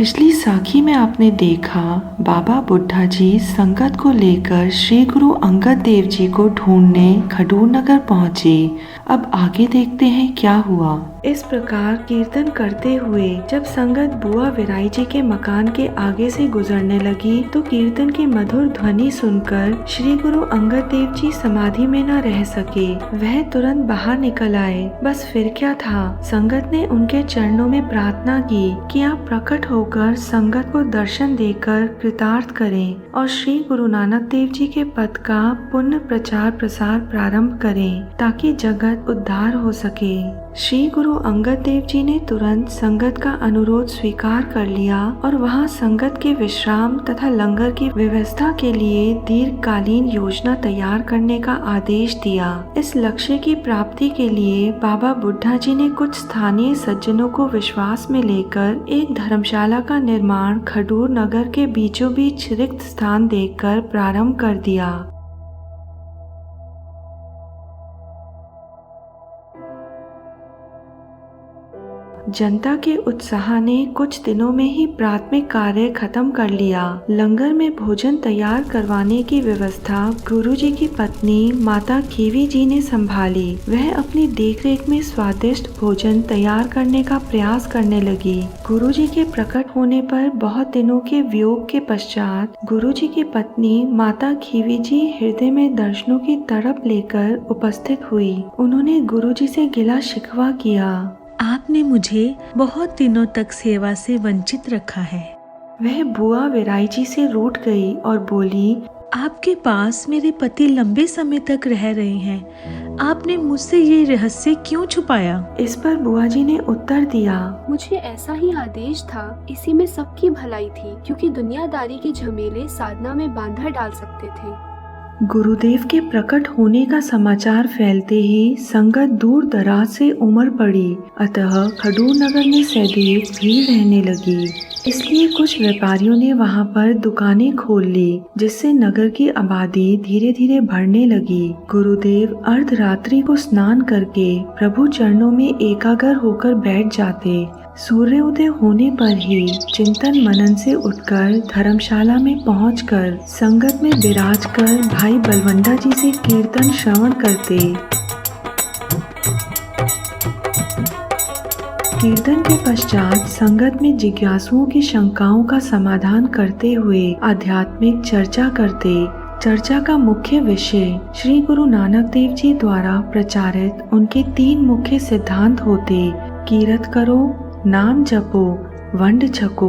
पिछली साखी में आपने देखा बाबा बुड्ढा जी संगत को लेकर श्री गुरु अंगद देव जी को ढूंढने खडूर नगर पहुँचे। अब आगे देखते हैं क्या हुआ। इस प्रकार कीर्तन करते हुए जब संगत बुआ विराई जी के मकान के आगे से गुजरने लगी तो कीर्तन की मधुर ध्वनि सुनकर श्री गुरु अंगद देव जी समाधि में न रह सके। वह तुरंत बाहर निकल आए। बस फिर क्या था, संगत ने उनके चरणों में प्रार्थना की कि आप प्रकट होकर संगत को दर्शन देकर कृतार्थ करें और श्री गुरु नानक देव जी के पद का पुण्य प्रचार प्रसार प्रारंभ करें ताकि जगत उद्धार हो सके। श्री गुरु अंगद देव जी ने तुरंत संगत का अनुरोध स्वीकार कर लिया और वहां संगत के विश्राम तथा लंगर की व्यवस्था के लिए दीर्घकालीन योजना तैयार करने का आदेश दिया। इस लक्ष्य की प्राप्ति के लिए बाबा बुड्ढा जी ने कुछ स्थानीय सज्जनों को विश्वास में लेकर एक धर्मशाला का निर्माण खडूर नगर के बीचों बीच रिक्त स्थान देखकर प्रारंभ कर दिया। जनता के उत्साह ने कुछ दिनों में ही प्राथमिक कार्य खत्म कर लिया। लंगर में भोजन तैयार करवाने की व्यवस्था गुरुजी की पत्नी माता खीवी जी ने संभाली। वह अपनी देखरेख में स्वादिष्ट भोजन तैयार करने का प्रयास करने लगी। गुरुजी के प्रकट होने पर बहुत दिनों के वियोग के पश्चात गुरुजी की पत्नी माता खीवी जी हृदय में दर्शनों की तड़प लेकर उपस्थित हुई। उन्होंने गुरुजी से गिला शिकवा किया। आपने मुझे बहुत दिनों तक सेवा से वंचित रखा है। वह बुआ विराई जी से रूठ गई और बोली, आपके पास मेरे पति लंबे समय तक रह रहे हैं। आपने मुझसे ये रहस्य क्यों छुपाया? इस पर बुआ जी ने उत्तर दिया, मुझे ऐसा ही आदेश था। इसी में सबकी भलाई थी, क्योंकि दुनियादारी के झमेले साधना में बांधा डाल सकते थे। गुरुदेव के प्रकट होने का समाचार फैलते ही संगत दूर दराज से उमड़ पड़ी। अतः खडूर नगर में सदैव भीड़ रहने लगी। इसलिए कुछ व्यापारियों ने वहां पर दुकानें खोल ली, जिससे नगर की आबादी धीरे धीरे बढ़ने लगी। गुरुदेव अर्धरात्रि को स्नान करके प्रभु चरणों में एकाग्र होकर बैठ जाते। सूर्योदय होने पर ही चिंतन मनन से उठकर धर्मशाला में पहुंचकर संगत में विराजकर भाई बलवंडा जी से कीर्तन श्रवण करते। कीर्तन के पश्चात संगत में जिज्ञासुओं की शंकाओं का समाधान करते हुए आध्यात्मिक चर्चा करते। चर्चा का मुख्य विषय श्री गुरु नानक देव जी द्वारा प्रचारित उनके 3 मुख्य सिद्धांत होते। कीरत करो, नाम जपो, वंड छको।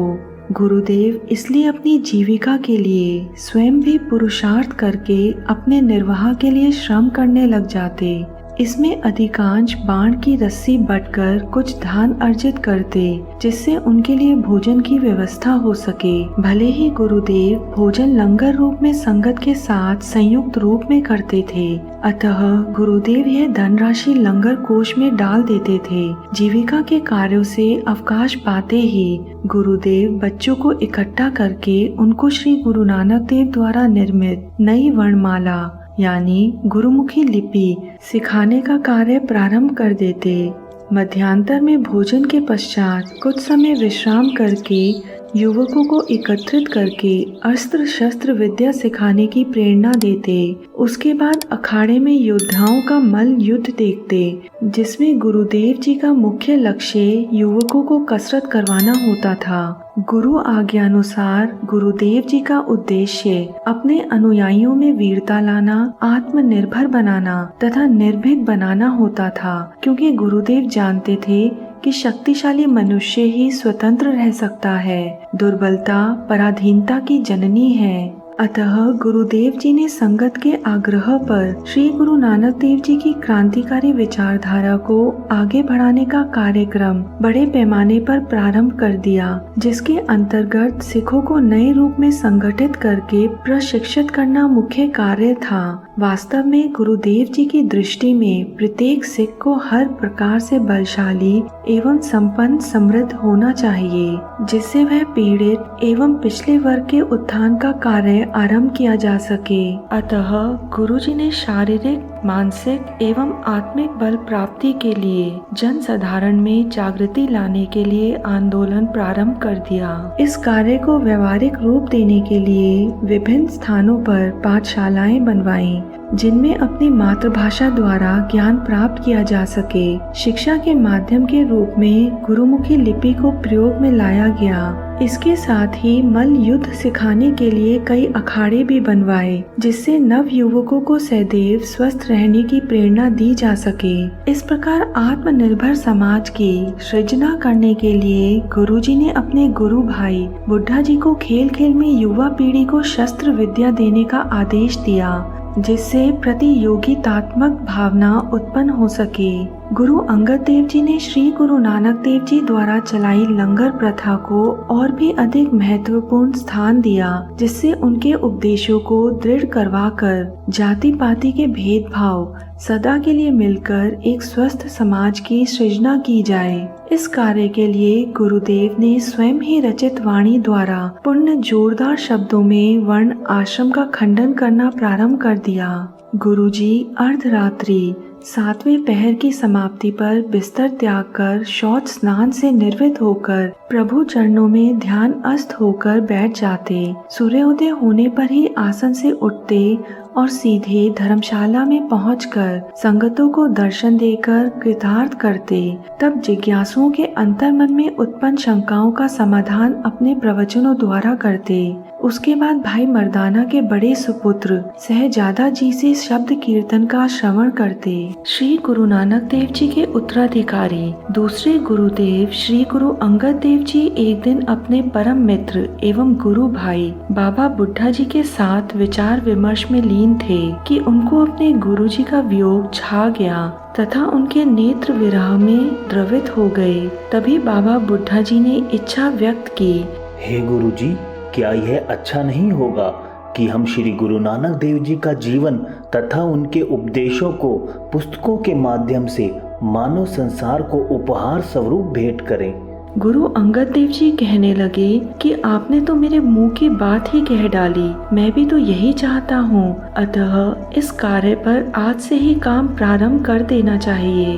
गुरुदेव इसलिए अपनी जीविका के लिए स्वयं भी पुरुषार्थ करके अपने निर्वाह के लिए श्रम करने लग जाते। इसमें अधिकांश बाण की रस्सी बटकर कुछ धन अर्जित करते, जिससे उनके लिए भोजन की व्यवस्था हो सके। भले ही गुरुदेव भोजन लंगर रूप में संगत के साथ संयुक्त रूप में करते थे, अतः गुरुदेव यह धनराशि लंगर कोष में डाल देते थे। जीविका के कार्यों से अवकाश पाते ही गुरुदेव बच्चों को इकट्ठा करके उनको श्री गुरु नानक देव द्वारा निर्मित नई वर्णमाला यानी गुरुमुखी लिपि सिखाने का कार्य प्रारंभ कर देते। मध्यांतर में भोजन के पश्चात कुछ समय विश्राम करके युवकों को एकत्रित करके अस्त्र शस्त्र विद्या सिखाने की प्रेरणा देते। उसके बाद अखाड़े में योद्धाओं का मल्ल युद्ध देखते, जिसमें गुरुदेव जी का मुख्य लक्ष्य युवकों को कसरत करवाना होता था। गुरु आज्ञानुसार गुरुदेव जी का उद्देश्य अपने अनुयायियों में वीरता लाना, आत्मनिर्भर बनाना तथा निर्भीक बनाना होता था, क्योंकि गुरुदेव जानते थे कि शक्तिशाली मनुष्य ही स्वतंत्र रह सकता है। दुर्बलता पराधीनता की जननी है। अतः गुरुदेव जी ने संगत के आग्रह पर श्री गुरु नानक देव जी की क्रांतिकारी विचारधारा को आगे बढ़ाने का कार्यक्रम बड़े पैमाने पर प्रारंभ कर दिया, जिसके अंतर्गत सिखों को नए रूप में संगठित करके प्रशिक्षित करना मुख्य कार्य था। वास्तव में गुरुदेव जी की दृष्टि में प्रत्येक सिख को हर प्रकार से बलशाली एवं संपन्न समृद्ध होना चाहिए, जिससे वह पीड़ित एवं पिछले वर्ग के उत्थान का कार्य आरंभ किया जा सके। अतः गुरुजी ने शारीरिक मानसिक एवं आत्मिक बल प्राप्ति के लिए जन साधारण में जागृति लाने के लिए आंदोलन प्रारंभ कर दिया। इस कार्य को व्यवहारिक रूप देने के लिए विभिन्न स्थानों पर पाठशालाएं बनवाईं, जिनमें अपनी मातृभाषा द्वारा ज्ञान प्राप्त किया जा सके। शिक्षा के माध्यम के रूप में गुरुमुखी लिपि को प्रयोग में लाया गया। इसके साथ ही मल्ल युद्ध सिखाने के लिए कई अखाड़े भी बनवाए, जिससे नव युवकों को सदैव स्वस्थ रहने की प्रेरणा दी जा सके। इस प्रकार आत्मनिर्भर समाज की सृजना करने के लिए गुरुजी ने अपने गुरु भाई बुड्ढा जी को खेल खेल में युवा पीढ़ी को शस्त्र विद्या देने का आदेश दिया, जिससे प्रतियोगितात्मक भावना उत्पन्न हो सके। गुरु अंगद देव जी ने श्री गुरु नानक देव जी द्वारा चलाई लंगर प्रथा को और भी अधिक महत्वपूर्ण स्थान दिया, जिससे उनके उपदेशों को दृढ़ करवाकर जाति पाति के भेदभाव सदा के लिए मिलकर एक स्वस्थ समाज की सृजना की जाए। इस कार्य के लिए गुरुदेव ने स्वयं ही रचित वाणी द्वारा पूर्ण जोरदार शब्दों में वर्ण आश्रम का खंडन करना प्रारंभ कर दिया। गुरुजी अर्धरात्रि 7वें पहर की समाप्ति पर बिस्तर त्याग कर शौच स्नान से निर्वृत्त होकर प्रभु चरणों में ध्यान अस्त होकर बैठ जाते। सूर्योदय होने पर ही आसन से उठते और सीधे धर्मशाला में पहुंचकर संगतों को दर्शन देकर कृतार्थ करते। तब जिज्ञासुओं के अंतर्मन में उत्पन्न शंकाओं का समाधान अपने प्रवचनों द्वारा करते। उसके बाद भाई मर्दाना के बड़े सुपुत्र सहजादा जी से शब्द कीर्तन का श्रवण करते। श्री गुरु नानक देव जी के उत्तराधिकारी दूसरे गुरुदेव श्री गुरु अंगद देव जी एक दिन अपने परम मित्र एवं गुरु भाई बाबा बुड्ढा जी के साथ विचार विमर्श में लीन थे कि उनको अपने गुरु जी का वियोग छा गया तथा उनके नेत्र विरह में द्रवित हो गए। तभी बाबा बुड्ढा जी ने इच्छा व्यक्त की, हे गुरु जी, क्या यह अच्छा नहीं होगा कि हम श्री गुरु नानक देव जी का जीवन तथा उनके उपदेशों को पुस्तकों के माध्यम से मानव संसार को उपहार स्वरूप भेंट करें। गुरु अंगद देव जी कहने लगे कि आपने तो मेरे मुंह की बात ही कह डाली, मैं भी तो यही चाहता हूँ, अतः इस कार्य पर आज से ही काम प्रारंभ कर देना चाहिए।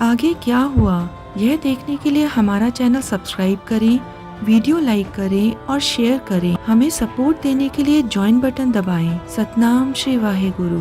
आगे क्या हुआ यह देखने के लिए हमारा चैनल सब्सक्राइब करें, वीडियो लाइक करें और शेयर करें। हमें सपोर्ट देने के लिए ज्वाइन बटन दबाएं। सतनाम श्री वाहे गुरु।